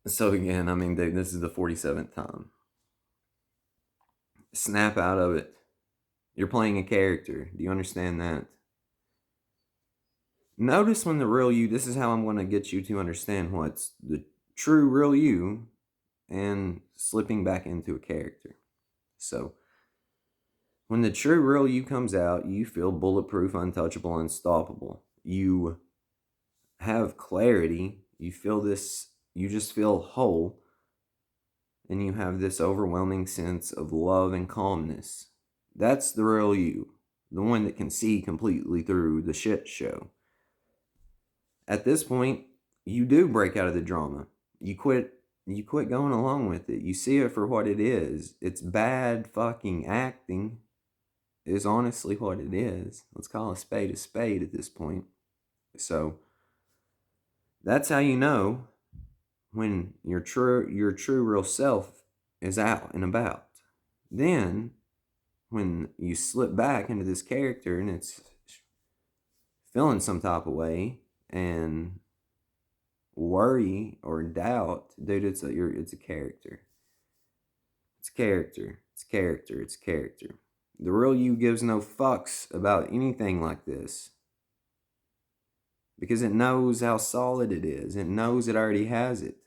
So again, I mean, dude, this is the 47th time. Snap out of it. You're playing a character. Do you understand that? Notice when the real you, this is how I'm going to get you to understand what's the true real you and slipping back into a character. So, when the true real you comes out, you feel bulletproof, untouchable, unstoppable. You have clarity. You feel this, you just feel whole. And you have this overwhelming sense of love and calmness. That's the real you, the one that can see completely through the shit show. At this point, you do break out of the drama. You quit going along with it. You see it for what it is. It's bad fucking acting is honestly what it is. Let's call a spade at this point. So that's how you know when your true real self is out and about. Then when you slip back into this character and it's feeling some type of way and worry or doubt, dude, it's a character. It's character. It's character. It's character. The real you gives no fucks about anything like this because it knows how solid it is. It knows it already has it.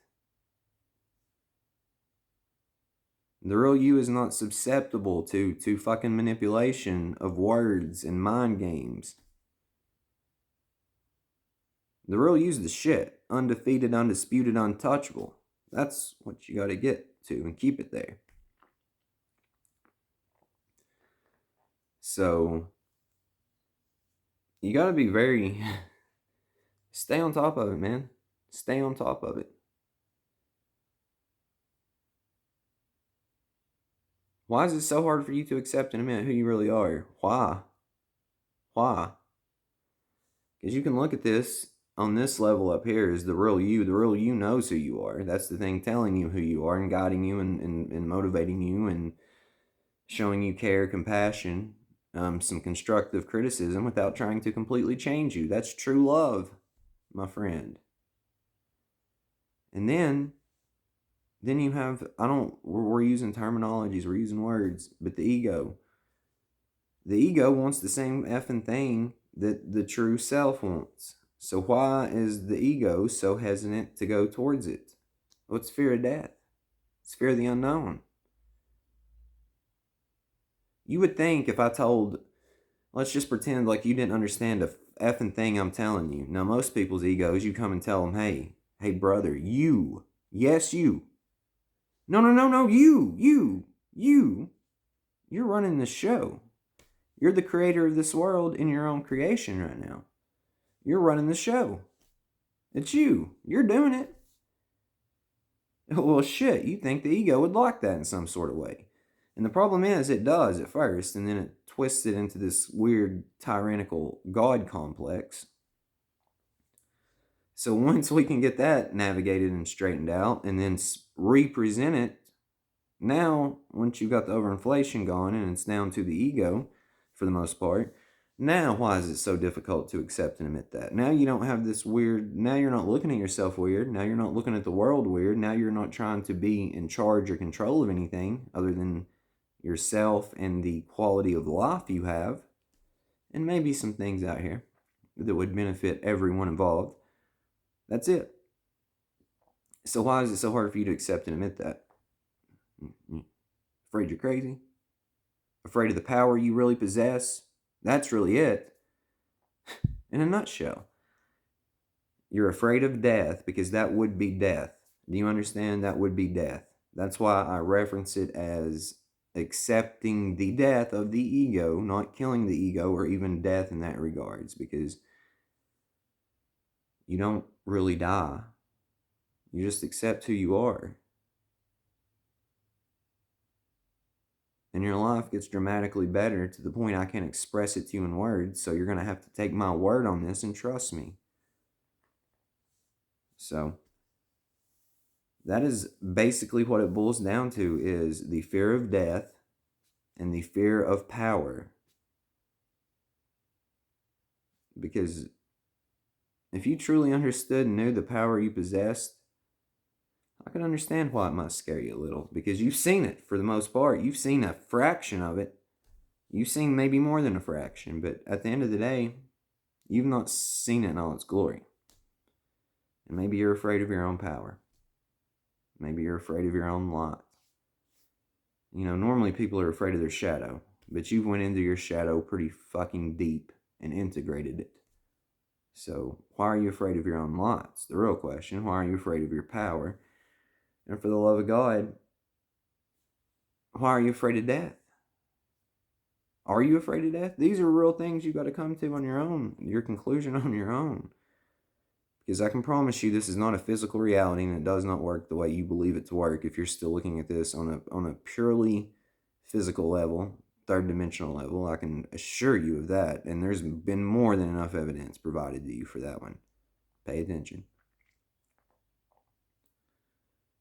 The real you is not susceptible to fucking manipulation of words and mind games. The real you's the shit. Undefeated, undisputed, untouchable. That's what you gotta get to and keep it there. So, you gotta be very. Stay on top of it, man. Stay on top of it. Why is it so hard for you to accept and admit who you really are? Why? Why? Because you can look at this on this level up here is the real you. The real you knows who you are. That's the thing telling you who you are and guiding you and motivating you and showing you care, compassion, some constructive criticism without trying to completely change you. That's true love, my friend. And then you have, we're using terminologies, we're using words, but the ego. The ego wants the same effing thing that the true self wants. So why is the ego so hesitant to go towards it? Well, it's fear of death. It's fear of the unknown. You would think if I told, let's just pretend like you didn't understand a effing thing I'm telling you. Now, most people's egos, you come and tell them, hey, brother, you, yes, you. No, you're running the show. You're the creator of this world in your own creation right now. You're running the show. It's you. You're doing it. Well, shit, you think the ego would like that in some sort of way. And the problem is, it does at first, and then it twists it into this weird, tyrannical God complex. So once we can get that navigated and straightened out, and then represent it, now, once you've got the overinflation gone and it's down to the ego, for the most part, now why is it so difficult to accept and admit that? Now you don't have this weird, now you're not looking at yourself weird, now you're not looking at the world weird, now you're not trying to be in charge or control of anything other than yourself and the quality of life you have, and maybe some things out here that would benefit everyone involved. That's it. So why is it so hard for you to accept and admit that? Afraid you're crazy? Afraid of the power you really possess? That's really it. In a nutshell. You're afraid of death because that would be death. Do you understand? That would be death. That's why I reference it as accepting the death of the ego, not killing the ego or even death in that regards, because you don't really die. You just accept who you are. And your life gets dramatically better to the point I can't express it to you in words, so you're going to have to take my word on this and trust me. So that is basically what it boils down to, is the fear of death and the fear of power. Because if you truly understood and knew the power you possessed, I can understand why it must scare you a little, because you've seen it for the most part. You've seen a fraction of it. You've seen maybe more than a fraction, but at the end of the day, you've not seen it in all its glory. And maybe you're afraid of your own power. Maybe you're afraid of your own light. You know, normally people are afraid of their shadow, but you've went into your shadow pretty fucking deep and integrated it. So why are you afraid of your own lights? The real question. Why are you afraid of your power? And for the love of God, why are you afraid of death? Are you afraid of death? These are real things you got to come to on your own, your conclusion on your own. Because I can promise you this is not a physical reality, and it does not work the way you believe it to work if you're still looking at this on a purely physical level, third dimensional level. I can assure you of that, and there's been more than enough evidence provided to you for that one. Pay attention.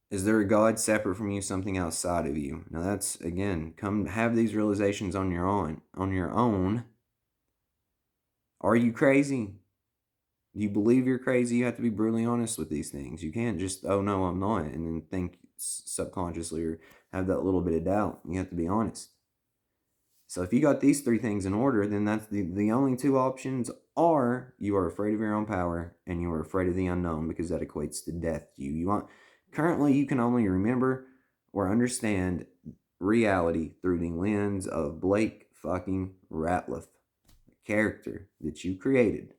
Is there a God separate from you, something outside of you? Now that's, again, come have these realizations on your own. Are you crazy? Do you believe you're crazy? You have to be brutally honest with these things. You can't just, oh no, I'm not, and then think subconsciously or have that little bit of doubt. You have to be honest. So if you got these three things in order, then that's the only two options are you are afraid of your own power and you are afraid of the unknown, because that equates to death to you. Currently, you can only remember or understand reality through the lens of Blake fucking Ratliff, the character that you created,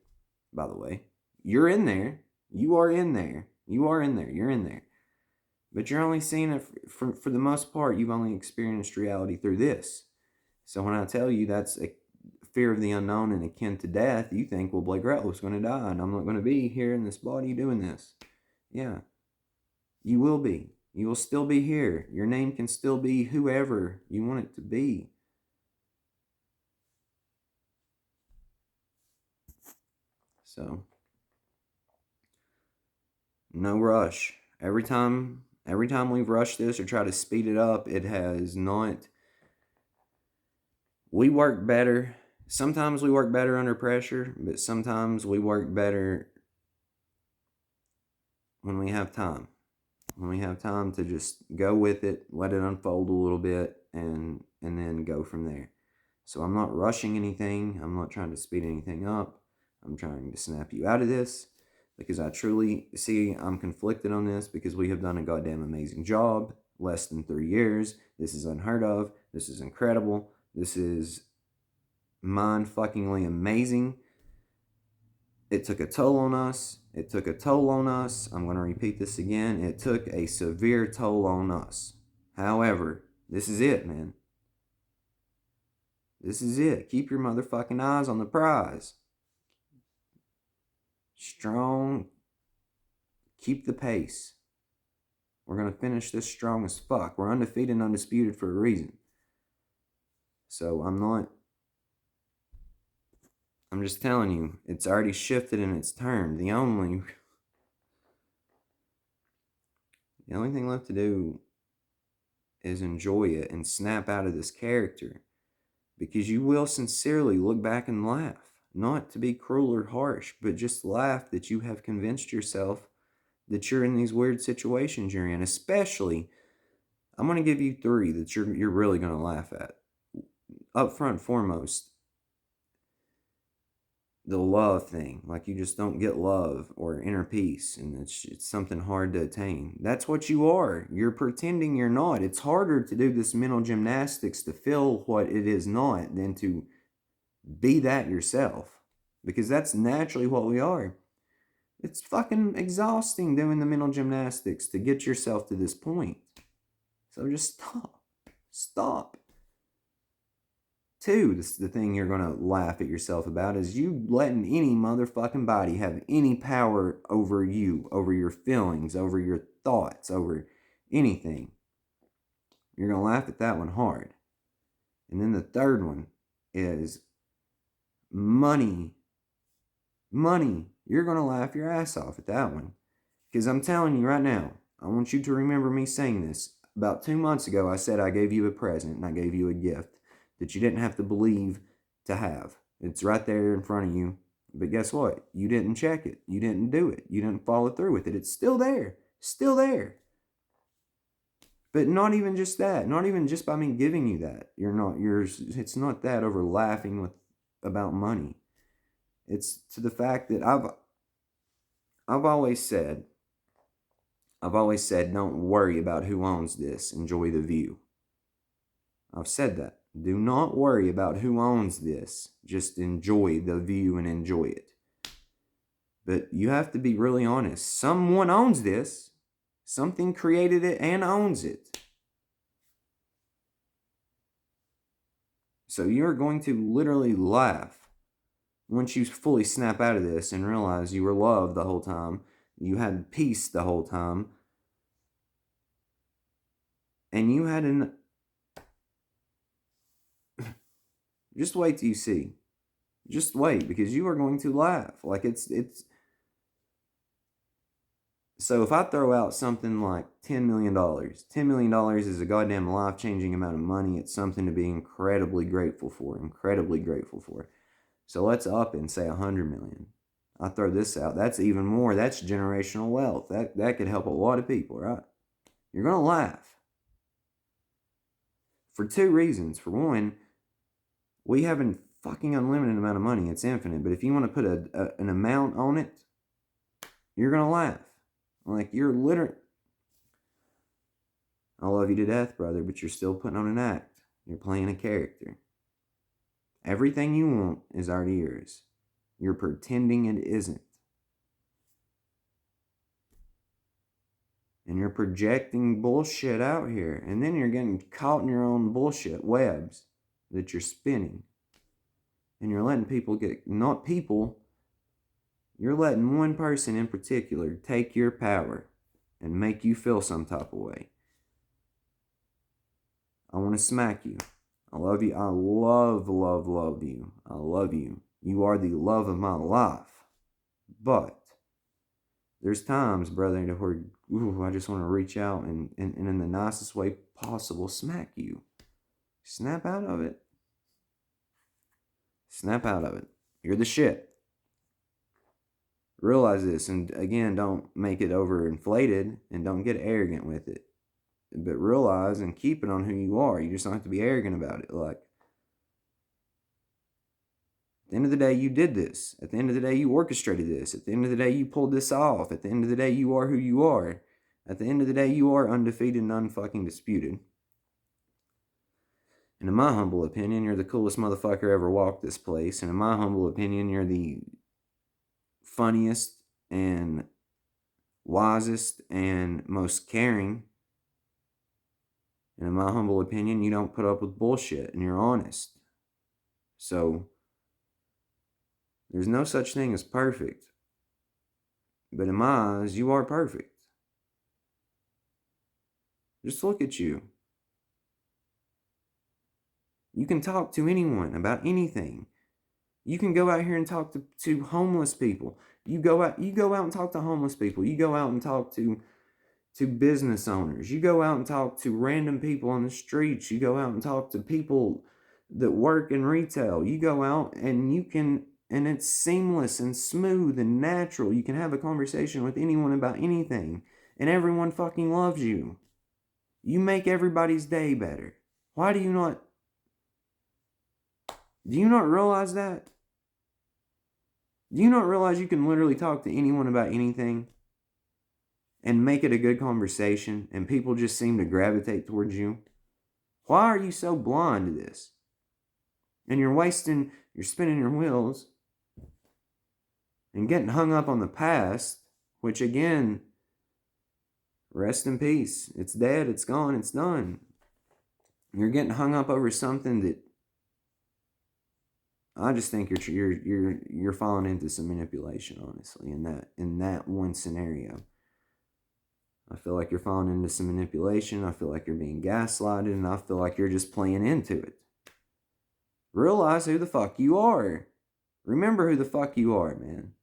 by the way. You're in there. You are in there. You are in there. You're in there. But you're only seeing it, for the most part, you've only experienced reality through this. So when I tell you that's a fear of the unknown and akin to death, you think, well, Blake Ratliff's going to die and I'm not going to be here in this body doing this. Yeah. You will be. You will still be here. Your name can still be whoever you want it to be. So, no rush. Every time we've rushed this or try to speed it up, it has not. We work better. Sometimes we work better under pressure, but sometimes we work better when we have time. When we have time to just go with it, let it unfold a little bit, and then go from there. So I'm not rushing anything. I'm not trying to speed anything up. I'm trying to snap you out of this, because I truly see I'm conflicted on this, because we have done a goddamn amazing job. Less than 3 years. This is unheard of. This is incredible. This is mind-fuckingly amazing. It took a toll on us. It took a toll on us. I'm going to repeat this again. It took a severe toll on us. However, this is it, man. This is it. Keep your motherfucking eyes on the prize. Strong. Keep the pace. We're going to finish this strong as fuck. We're undefeated and undisputed for a reason. So I'm just telling you, it's already shifted and it's turned. The only thing left to do is enjoy it and snap out of this character, because you will sincerely look back and laugh. Not to be cruel or harsh, but just laugh that you have convinced yourself that you're in these weird situations you're in. Especially, I'm going to give you three that you're really going to laugh at. Up front, foremost, the love thing. Like, you just don't get love or inner peace, and it's something hard to attain. That's what you are. You're pretending you're not. It's harder to do this mental gymnastics to feel what it is not than to be that yourself, because that's naturally what we are. It's fucking exhausting doing the mental gymnastics to get yourself to this point. So just stop. Two, this is the thing you're going to laugh at yourself about, is you letting any motherfucking body have any power over you, over your feelings, over your thoughts, over anything. You're going to laugh at that one hard. And then the third one is money. Money. You're going to laugh your ass off at that one. Because I'm telling you right now, I want you to remember me saying this. About 2 months ago, I said I gave you a present and I gave you a gift that you didn't have to believe to have. It's right there in front of you. But guess what? You didn't check it. You didn't do it. You didn't follow through with it. It's still there. Still there. But not even just that. Not even just by me giving you that. It's not that over laughing about money. It's to the fact that I've always said, don't worry about who owns this. Enjoy the view. I've said that. Do not worry about who owns this. Just enjoy the view and enjoy it. But you have to be really honest. Someone owns this. Something created it and owns it. So you're going to literally laugh once you fully snap out of this and realize you were loved the whole time. You had peace the whole time. And you had an... Just wait till you see. Just wait, because you are going to laugh. Like it's... So if I throw out something like $10 million, $10 million is a goddamn life-changing amount of money. It's something to be incredibly grateful for. So let's up and say 100 million. I throw this out. That's even more. That's generational wealth. That could help a lot of people, right? You're going to laugh. For two reasons. For one, we have a fucking unlimited amount of money. It's infinite. But if you want to put an amount on it, you're going to laugh. Like, you're literally... I love you to death, brother, but you're still putting on an act. You're playing a character. Everything you want is already yours. You're pretending it isn't. And you're projecting bullshit out here. And then you're getting caught in your own bullshit webs that you're spinning. And you're letting people get... Not people... You're letting one person in particular take your power and make you feel some type of way. I want to smack you. I love you. I love you. I love you. You are the love of my life. But there's times, brother, where I just want to reach out and in the nicest way possible smack you. Snap out of it. Snap out of it. You're the shit. Realize this, and again, don't make it overinflated and don't get arrogant with it. But realize and keep it on who you are. You just don't have to be arrogant about it. Like, at the end of the day, you did this. At the end of the day, you orchestrated this. At the end of the day, you pulled this off. At the end of the day, you are who you are. At the end of the day, you are undefeated and unfucking disputed. And in my humble opinion, you're the coolest motherfucker ever walked this place. And in my humble opinion, you're the funniest and wisest and most caring. And in my humble opinion, you don't put up with bullshit and you're honest. So there's no such thing as perfect. But in my eyes, you are perfect. Just look at you. You can talk to anyone about anything. You can go out here and talk to homeless people. You go out and talk to homeless people. You go out and talk to business owners. You go out and talk to random people on the streets. You go out and talk to people that work in retail. You go out and and it's seamless and smooth and natural. You can have a conversation with anyone about anything, and everyone fucking loves you. You make everybody's day better. Why do you not realize that? Do you not realize you can literally talk to anyone about anything and make it a good conversation and people just seem to gravitate towards you? Why are you so blind to this? And you're spinning your wheels and getting hung up on the past, which again, rest in peace. It's dead, it's gone, it's done. You're getting hung up over something that I just think you're falling into some manipulation, honestly, in that one scenario. I feel like you're falling into some manipulation. I feel like you're being gaslighted, and I feel like you're just playing into it. Realize who the fuck you are. Remember who the fuck you are, man.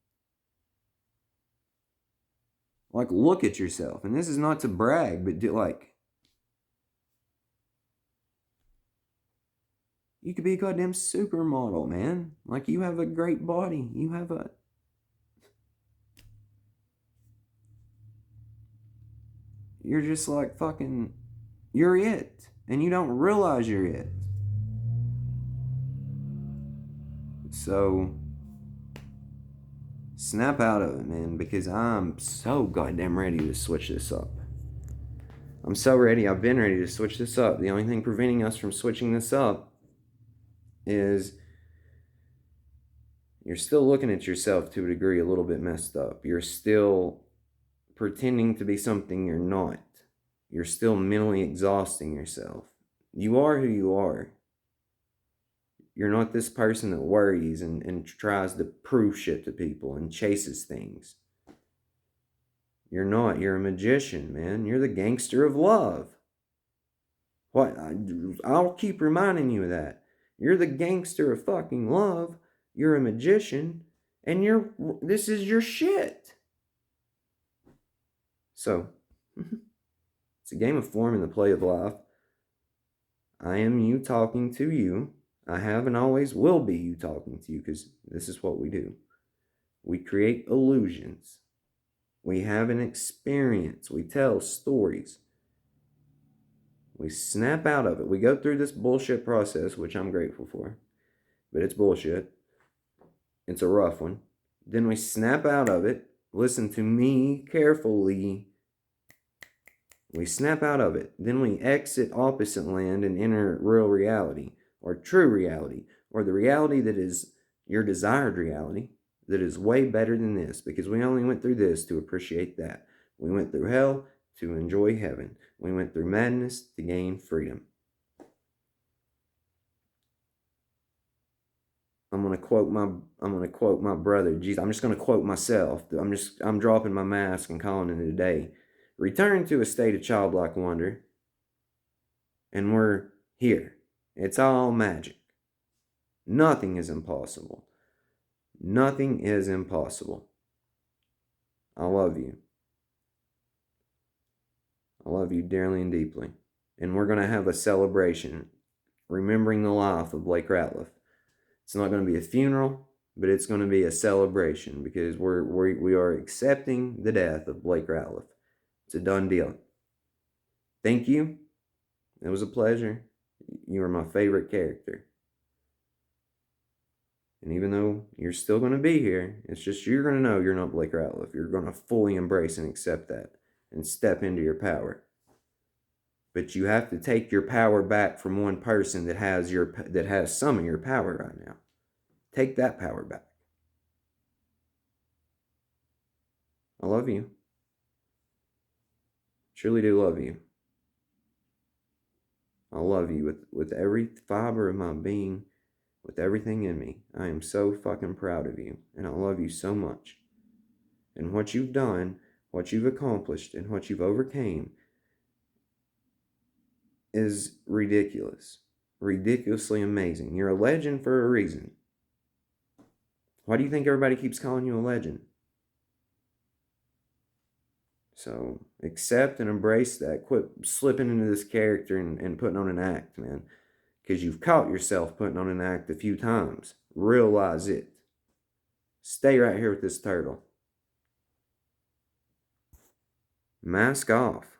Like, look at yourself. And this is not to brag, but you could be a goddamn supermodel, man. Like, you have a great body. You're just like fucking You're it. And you don't realize you're it. So, snap out of it, man, because I'm so goddamn ready to switch this up. I'm so ready. I've been ready to switch this up. The only thing preventing us from switching this up is you're still looking at yourself to a degree a little bit messed up. You're still pretending to be something you're not. You're still mentally exhausting yourself. You are who you are. You're not this person that worries and tries to prove shit to people and chases things. You're not. You're a magician, man. You're the gangster of love. What? I'll keep reminding you of that. You're the gangster of fucking love. You're a magician. And this is your shit. So, it's a game of form and the play of life. I am you talking to you. I have and always will be you talking to you, because this is what we do. We create illusions. We have an experience. We tell stories. We snap out of it. We go through this bullshit process, which I'm grateful for, but it's bullshit. It's a rough one. Then we snap out of it. Listen to me carefully. We snap out of it. Then we exit opposite land and enter real reality, or true reality, or the reality that is your desired reality, that is way better than this, because we only went through this to appreciate that. We went through hell to enjoy heaven. We went through madness to gain freedom. I'm gonna quote my brother. Jesus, I'm just gonna quote myself. I'm dropping my mask and calling it a day. Return to a state of childlike wonder, and we're here. It's all magic. Nothing is impossible. Nothing is impossible. I love you. I love you dearly and deeply. And we're going to have a celebration remembering the life of Blake Ratliff. It's not going to be a funeral, but it's going to be a celebration, because we are accepting the death of Blake Ratliff. It's a done deal. Thank you. It was a pleasure. You are my favorite character. And even though you're still going to be here, it's just you're going to know you're not Blake Ratliff. You're going to fully embrace and accept that and step into your power. But you have to take your power back from one person that has some of your power right now. Take that power back. I love you. Truly do love you. I love you with every fiber of my being, with everything in me. I am so fucking proud of you, and I love you so much. And what you've done, what you've accomplished, and what you've overcame is ridiculous. Ridiculously amazing. You're a legend for a reason. Why do you think everybody keeps calling you a legend? So accept and embrace that. Quit slipping into this character and putting on an act, man. Because you've caught yourself putting on an act a few times. Realize it. Stay right here with this turtle. Mask off.